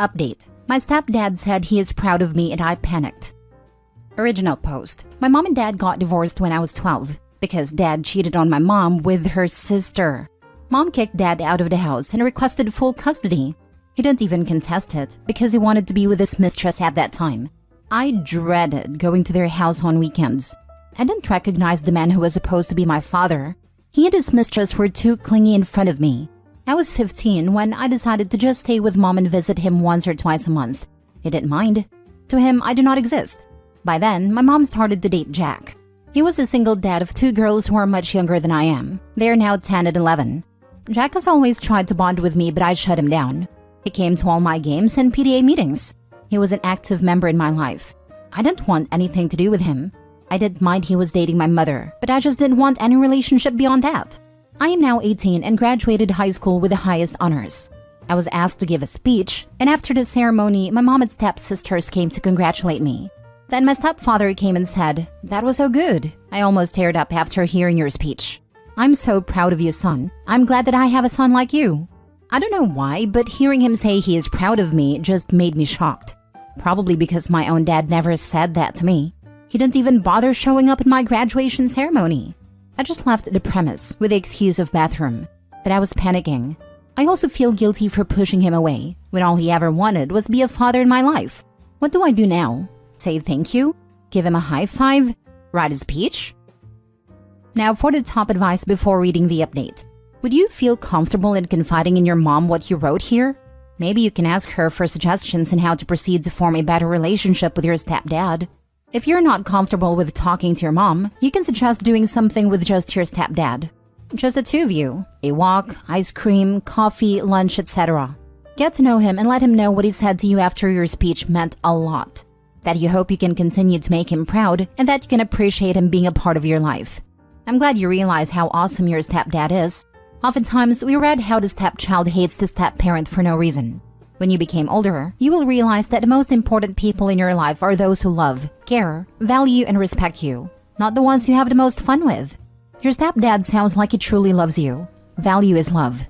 Update. My stepdad said he is proud of me and I panicked. Original post. My mom and dad got divorced when I was 12 because dad cheated on my mom with her sister. Mom kicked dad out of the house and requested full custody. He didn't even contest it because he wanted to be with his mistress at that time. I dreaded going to their house on weekends. I didn't recognize the man who was supposed to be my father. He and his mistress were too clingy in front of me. I was 15 when I decided to just stay with mom and visit him once or twice a month. He didn't mind. To him, I do not exist. By then, my mom started to date Jack. He was a single dad of 2 girls who are much younger than I am. They are now 10 and 11. Jack has always tried to bond with me, but I shut him down. He came to all my games and PTA meetings. He was an active member in my life. I didn't want anything to do with him. I didn't mind he was dating my mother, but I just didn't want any relationship beyond that. I am now 18 and graduated high school with the highest honors. I was asked to give a speech, and after the ceremony, my mom and stepsisters came to congratulate me. Then my stepfather came and said, "That was so good. I almost teared up after hearing your speech. I'm so proud of you, son. I'm glad that I have a son like you." I don't know why, but hearing him say he is proud of me just made me shocked. Probably because my own dad never said that to me. He didn't even bother showing up at my graduation ceremony. I just left the premise with the excuse of bathroom, but I was panicking. I also feel guilty for pushing him away when all he ever wanted was be a father in my life. What do I do now? Say thank you? Give him a high five? Write a speech? Now for the top advice before reading the update. Would you feel comfortable in confiding in your mom what you wrote here? Maybe you can ask her for suggestions on how to proceed to form a better relationship with your stepdad. If you're not comfortable with talking to your mom, you can suggest doing something with just your stepdad. Just the 2 of you. A walk, ice cream, coffee, lunch, etc. Get to know him and let him know what he said to you after your speech meant a lot. That you hope you can continue to make him proud and that you can appreciate him being a part of your life. I'm glad you realize how awesome your stepdad is. Oftentimes, we read how the stepchild hates the stepparent for no reason. When you became older, you will realize that the most important people in your life are those who love, care, value, and respect you, not the ones you have the most fun with. Your stepdad sounds like he truly loves you. Value is love.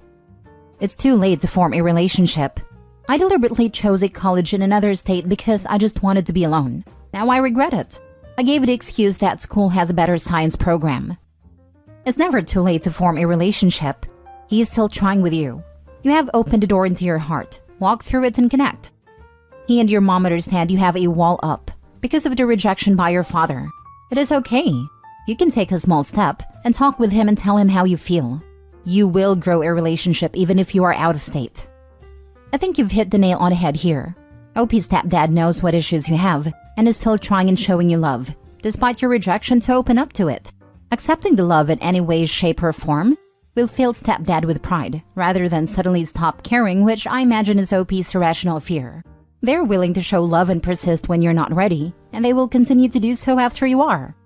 It's too late to form a relationship. I deliberately chose a college in another state because I just wanted to be alone. Now I regret it. I gave the excuse that school has a better science program. It's never too late to form a relationship. He is still trying with you. You have opened the door into your heart. Walk through it and connect. He and your mom understand you have a wall up because of the rejection by your father. It is okay. You can take a small step and talk with him and tell him how you feel. You will grow a relationship even if you are out of state. I think you've hit the nail on the head here. OP's stepdad knows what issues you have and is still trying and showing you love, despite your rejection to open up to it. Accepting the love in any way, shape, or form will fill stepdad with pride, rather than suddenly stop caring, which I imagine is OP's irrational fear. They're willing to show love and persist when you're not ready, and they will continue to do so after you are.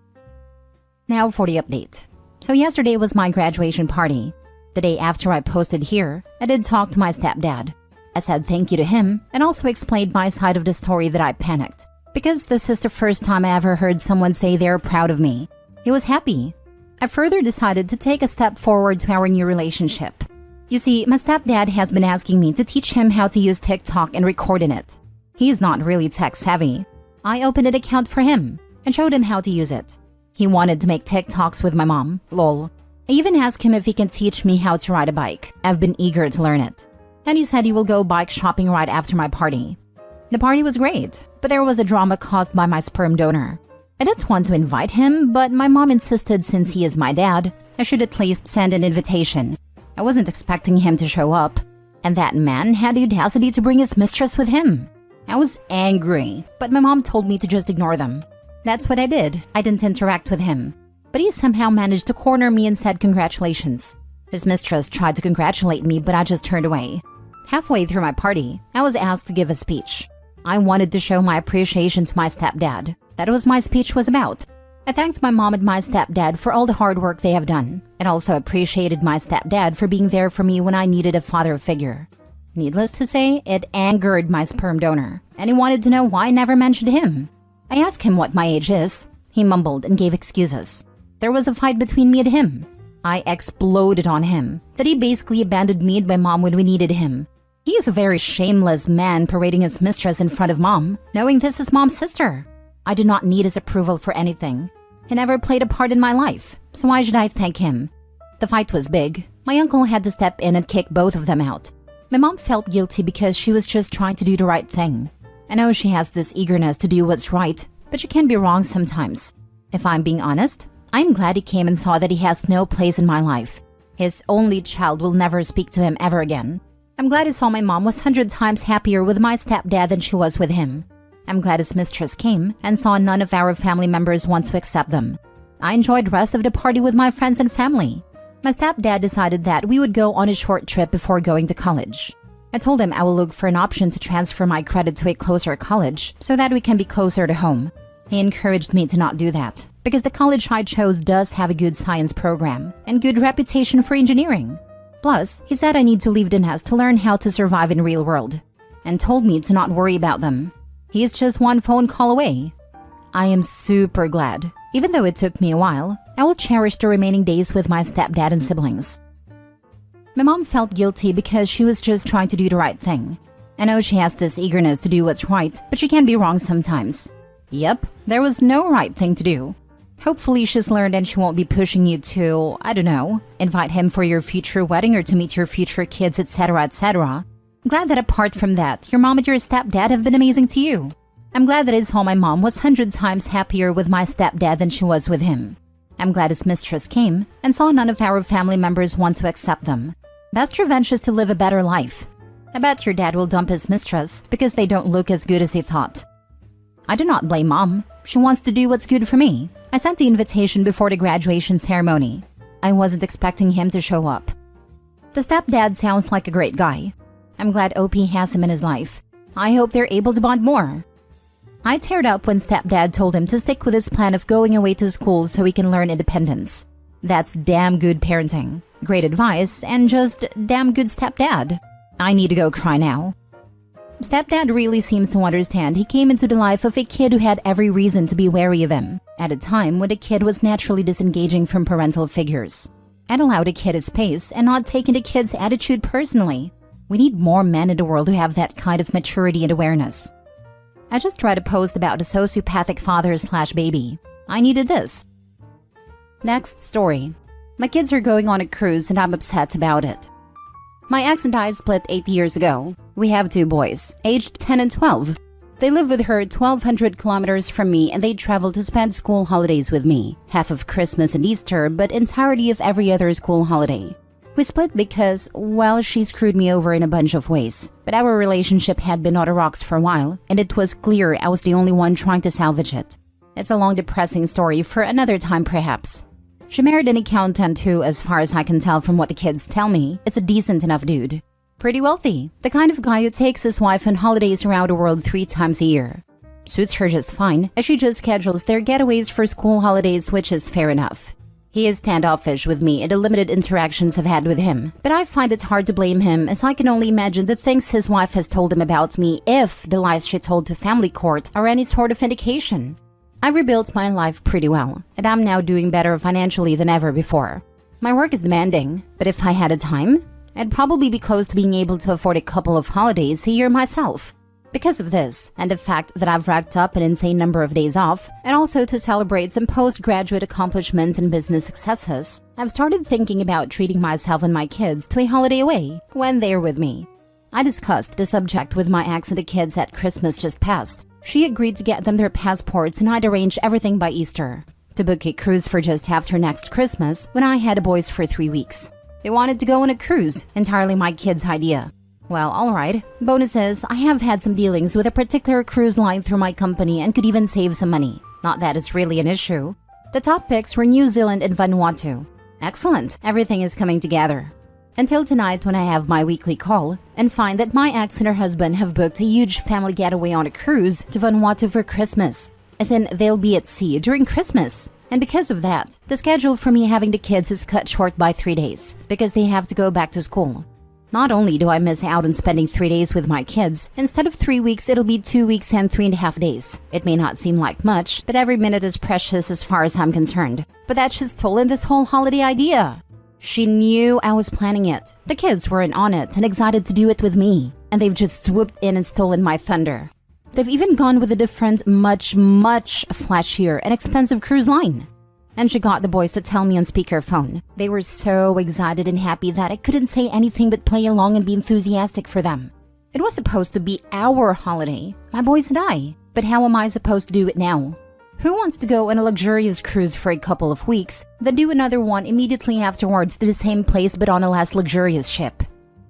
Now for the update. So yesterday was my graduation party. The day after I posted here, I did talk to my stepdad. I said thank you to him, and also explained my side of the story that I panicked, because this is the first time I ever heard someone say they're proud of me. He was happy. I further decided to take a step forward to our new relationship. You see, my stepdad has been asking me to teach him how to use TikTok and record in it. He is not really tech savvy. I opened an account for him and showed him how to use it. He wanted to make TikToks with my mom, lol. I even asked him if he can teach me how to ride a bike. I've been eager to learn it. And he said he will go bike shopping right after my party. The party was great, but there was a drama caused by my sperm donor. I didn't want to invite him, but my mom insisted since he is my dad, I should at least send an invitation. I wasn't expecting him to show up, and that man had the audacity to bring his mistress with him. I was angry, but my mom told me to just ignore them. That's what I did. I didn't interact with him. But he somehow managed to corner me and said congratulations. His mistress tried to congratulate me, but I just turned away. Halfway through my party, I was asked to give a speech. I wanted to show my appreciation to my stepdad. That was my speech was about. I thanked my mom and my stepdad for all the hard work they have done, and also appreciated my stepdad for being there for me when I needed a father figure. Needless to say, it angered my sperm donor, and he wanted to know why I never mentioned him. I asked him what my age is. He mumbled and gave excuses. There was a fight between me and him. I exploded on him, that he basically abandoned me and my mom when we needed him. He is a very shameless man parading his mistress in front of Mom, knowing this is Mom's sister. I do not need his approval for anything. He never played a part in my life, so why should I thank him? The fight was big. My uncle had to step in and kick both of them out. My mom felt guilty because she was just trying to do the right thing. I know she has this eagerness to do what's right, but she can be wrong sometimes. If I'm being honest, I'm glad he came and saw that he has no place in my life. His only child will never speak to him ever again. I'm glad he saw my mom was 100 times happier with my stepdad than she was with him. I'm glad his mistress came and saw none of our family members want to accept them. I enjoyed the rest of the party with my friends and family. My stepdad decided that we would go on a short trip before going to college. I told him I will look for an option to transfer my credit to a closer college so that we can be closer to home. He encouraged me to not do that because the college I chose does have a good science program and good reputation for engineering. Plus, he said I need to leave the nest to learn how to survive in the real world and told me to not worry about them. He is just one phone call away. I am super glad. Even though it took me a while, I will cherish the remaining days with my stepdad and siblings. My mom felt guilty because she was just trying to do the right thing. I know she has this eagerness to do what's right, but she can be wrong sometimes. Yep, there was no right thing to do. Hopefully she's learned and she won't be pushing you to, I don't know, invite him for your future wedding or to meet your future kids, etc., etc. I'm glad that apart from that, your mom and your stepdad have been amazing to you. I'm glad that I saw my mom was 100 times happier with my stepdad than she was with him. I'm glad his mistress came and saw none of our family members want to accept them. Best revenge is to live a better life. I bet your dad will dump his mistress because they don't look as good as he thought. I do not blame Mom. She wants to do what's good for me. I sent the invitation before the graduation ceremony. I wasn't expecting him to show up. The stepdad sounds like a great guy. I'm glad OP has him in his life. I hope they're able to bond more. I teared up when stepdad told him to stick with his plan of going away to school so he can learn independence. That's damn good parenting, great advice, and just damn good stepdad. I need to go cry now. Stepdad really seems to understand he came into the life of a kid who had every reason to be wary of him, at a time when the kid was naturally disengaging from parental figures. I'd allow the kid his pace and not taking the kid's attitude personally. We need more men in the world who have that kind of maturity and awareness. I just tried a post about a sociopathic father/baby. I needed this. Next story. My kids are going on a cruise and I'm upset about it. My ex and I split 8 years ago. We have 2 boys, aged 10 and 12. They live with her 1,200 kilometers from me and they travel to spend school holidays with me. Half of Christmas and Easter, but entirety of every other school holiday. We split because, well, she screwed me over in a bunch of ways. But our relationship had been on the rocks for a while, and it was clear I was the only one trying to salvage it. It's a long, depressing story for another time, perhaps. She married an accountant who, as far as I can tell from what the kids tell me, is a decent enough dude. Pretty wealthy. The kind of guy who takes his wife on holidays around the world 3 times a year. Suits her just fine, as she just schedules their getaways for school holidays, which is fair enough. He is standoffish with me in the limited interactions I've had with him, but I find it hard to blame him as I can only imagine the things his wife has told him about me if the lies she told to family court are any sort of indication. I've rebuilt my life pretty well, and I'm now doing better financially than ever before. My work is demanding, but if I had a time, I'd probably be close to being able to afford a couple of holidays a year myself. Because of this, and the fact that I've racked up an insane number of days off, and also to celebrate some postgraduate accomplishments and business successes, I've started thinking about treating myself and my kids to a holiday away when they're with me. I discussed the subject with my ex and the kids at Christmas just past. She agreed to get them their passports and I'd arrange everything by Easter. To book a cruise for just after next Christmas when I had the boys for 3 weeks. They wanted to go on a cruise, entirely my kids' idea. Well, alright. Bonus is, I have had some dealings with a particular cruise line through my company and could even save some money. Not that it's really an issue. The top picks were New Zealand and Vanuatu. Excellent, everything is coming together. Until tonight when I have my weekly call and find that my ex and her husband have booked a huge family getaway on a cruise to Vanuatu for Christmas. As in, they'll be at sea during Christmas. And because of that, the schedule for me having the kids is cut short by 3 days because they have to go back to school. Not only do I miss out on spending 3 days with my kids, instead of 3 weeks, it'll be 2 weeks and 3.5 days. It may not seem like much, but every minute is precious as far as I'm concerned. But that's just stolen this whole holiday idea. She knew I was planning it. The kids were in on it and excited to do it with me. and they've just swooped in and stolen my thunder. They've even gone with a different, much flashier and expensive cruise line. And she got the boys to tell me on speakerphone. They were so excited and happy that I couldn't say anything but play along and be enthusiastic for them. It was supposed to be our holiday, my boys and I. But how am I supposed to do it now? Who wants to go on a luxurious cruise for a couple of weeks, then do another one immediately afterwards to the same place but on a less luxurious ship?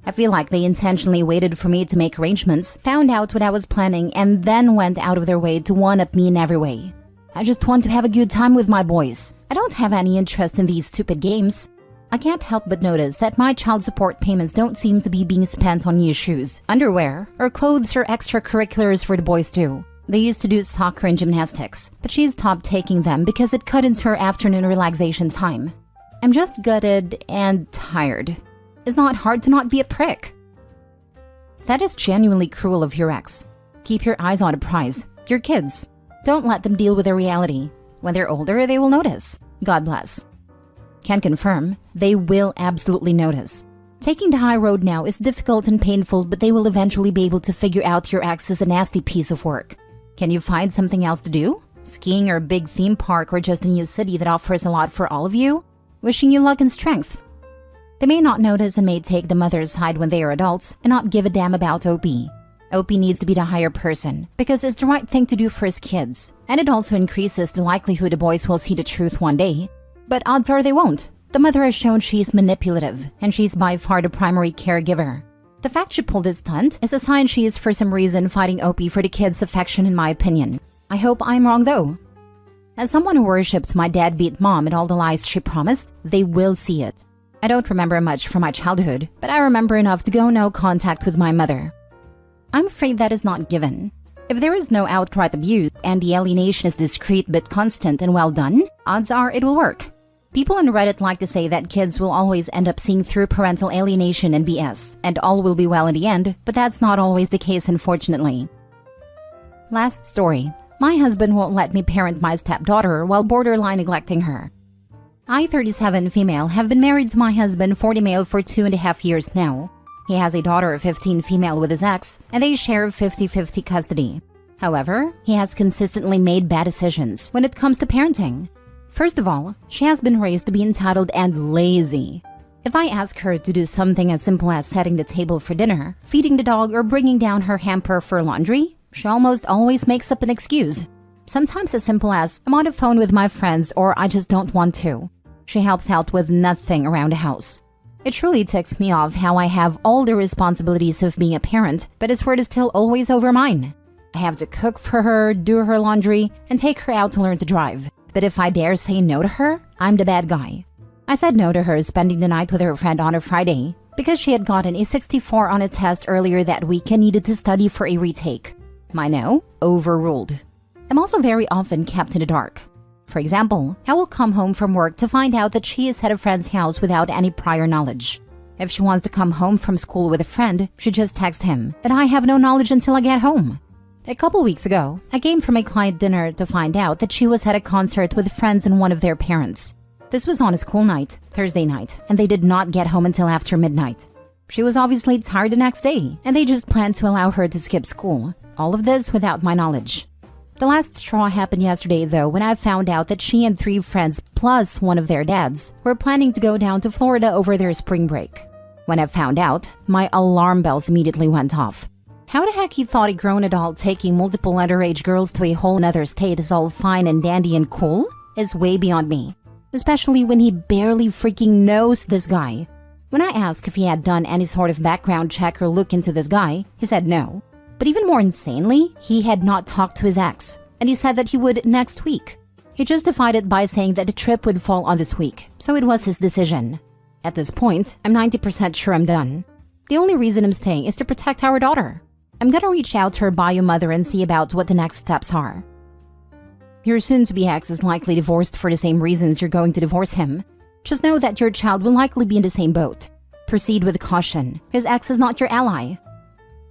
I feel like they intentionally waited for me to make arrangements, found out what I was planning, and then went out of their way to one-up me in every way. I just want to have a good time with my boys. I don't have any interest in these stupid games. I can't help but notice that my child support payments don't seem to be being spent on new shoes, underwear, or clothes or extracurriculars for the boys too. They used to do soccer and gymnastics, but she's stopped taking them because it cut into her afternoon relaxation time. I'm just gutted and tired. It's not hard to not be a prick. That is genuinely cruel of your ex. Keep your eyes on a prize, your kids. Don't let them deal with their reality. When they're older, they will notice. God bless. Can confirm, they will absolutely notice. Taking the high road now is difficult and painful, but they will eventually be able to figure out your ex is a nasty piece of work. Can you find something else to do? Skiing or a big theme park or just a new city that offers a lot for all of you? Wishing you luck and strength. They may not notice and may take the mother's side when they are adults and not give a damn about OP. OP needs to be the higher person because it's the right thing to do for his kids, and it also increases the likelihood the boys will see the truth one day. But odds are they won't. The mother has shown she's manipulative, and she's by far the primary caregiver. The fact she pulled this stunt is a sign she is for some reason fighting OP for the kids' affection in my opinion. I hope I'm wrong though. As someone who worships my deadbeat mom and all the lies she promised, they will see it. I don't remember much from my childhood, but I remember enough to go no contact with my mother. I'm afraid that is not given. If there is no outright abuse and the alienation is discreet but constant and well done, odds are it will work. People on Reddit like to say that kids will always end up seeing through parental alienation and BS, and all will be well in the end, but that's not always the case unfortunately. Last story. My husband won't let me parent my stepdaughter while borderline neglecting her. I, 37 female, have been married to my husband, 40 male, for 2.5 years now. He has a daughter, 15 female, with his ex, and they share 50-50 custody. However, he has consistently made bad decisions when it comes to parenting. First of all, she has been raised to be entitled and lazy. If I ask her to do something as simple as setting the table for dinner, feeding the dog, or bringing down her hamper for laundry, she almost always makes up an excuse. Sometimes as simple as, I'm on the phone with my friends or I just don't want to. She helps out with nothing around the house. It truly ticks me off how I have all the responsibilities of being a parent, but his word is still always over mine. I have to cook for her, do her laundry, and take her out to learn to drive. But if I dare say no to her, I'm the bad guy. I said no to her spending the night with her friend on a Friday because she had gotten a 64 on a test earlier that week and needed to study for a retake. My no, overruled. I'm also very often kept in the dark. For example, I will come home from work to find out that she is at a friend's house without any prior knowledge. If she wants to come home from school with a friend, she just texts him, and I have no knowledge until I get home. A couple weeks ago, I came from a client dinner to find out that she was at a concert with friends and one of their parents. This was on a school night, Thursday night, and they did not get home until after midnight. She was obviously tired the next day, and they just planned to allow her to skip school. All of this without my knowledge. The last straw happened yesterday though when I found out that she and 3 friends plus one of their dads were planning to go down to Florida over their spring break. When I found out, my alarm bells immediately went off. How the heck he thought a grown adult taking multiple underage girls to a whole nother state is all fine and dandy and cool is way beyond me. Especially when he barely freaking knows this guy. When I asked if he had done any sort of background check or look into this guy, he said no. But even more insanely, he had not talked to his ex, and he said that he would next week. He justified it by saying that the trip would fall on this week, so it was his decision. At this point, I'm 90% sure I'm done. The only reason I'm staying is to protect our daughter. I'm gonna reach out to her bio mother and see about what the next steps are. Your soon-to-be ex is likely divorced for the same reasons you're going to divorce him. Just know that your child will likely be in the same boat. Proceed with caution. His ex is not your ally.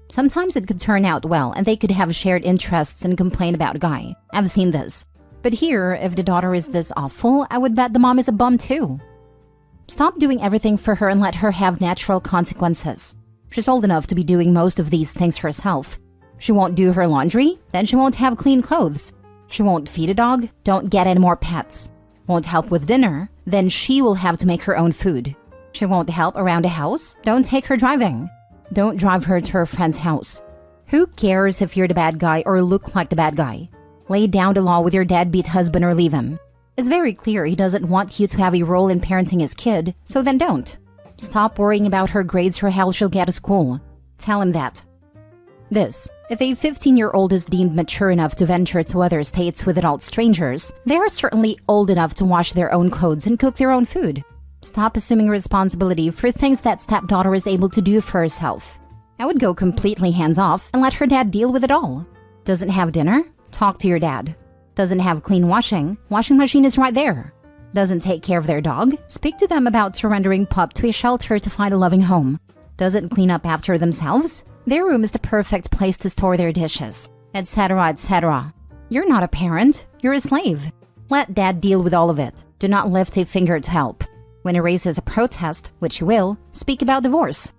Sometimes it could turn out well and they could have shared interests and complain about a guy. I've seen this. But here, if the daughter is this awful, I would bet the mom is a bum too. Stop doing everything for her and let her have natural consequences. She's old enough to be doing most of these things herself. She won't do her laundry, then she won't have clean clothes. She won't feed a dog, don't get any more pets. Won't help with dinner, then she will have to make her own food. She won't help around the house, don't take her driving. Don't drive her to her friend's house. Who cares if you're the bad guy or look like the bad guy? Lay down the law with your deadbeat husband or leave him. It's very clear he doesn't want you to have a role in parenting his kid, so then don't. Stop worrying about her grades or how she'll get to school. Tell him that. This. If a 15-year-old is deemed mature enough to venture to other states with adult strangers, they are certainly old enough to wash their own clothes and cook their own food. Stop assuming responsibility for things that stepdaughter is able to do for herself. I would go completely hands-off and let her dad deal with it all. Doesn't have dinner? Talk to your dad. Doesn't have clean washing? Washing machine is right there. Doesn't take care of their dog? Speak to them about surrendering pup to a shelter to find a loving home. Doesn't clean up after themselves? Their room is the perfect place to store their dishes, etc., etc. You're not a parent, you're a slave. Let dad deal with all of it. Do not lift a finger to help. When he raises a protest, which he will, speak about divorce.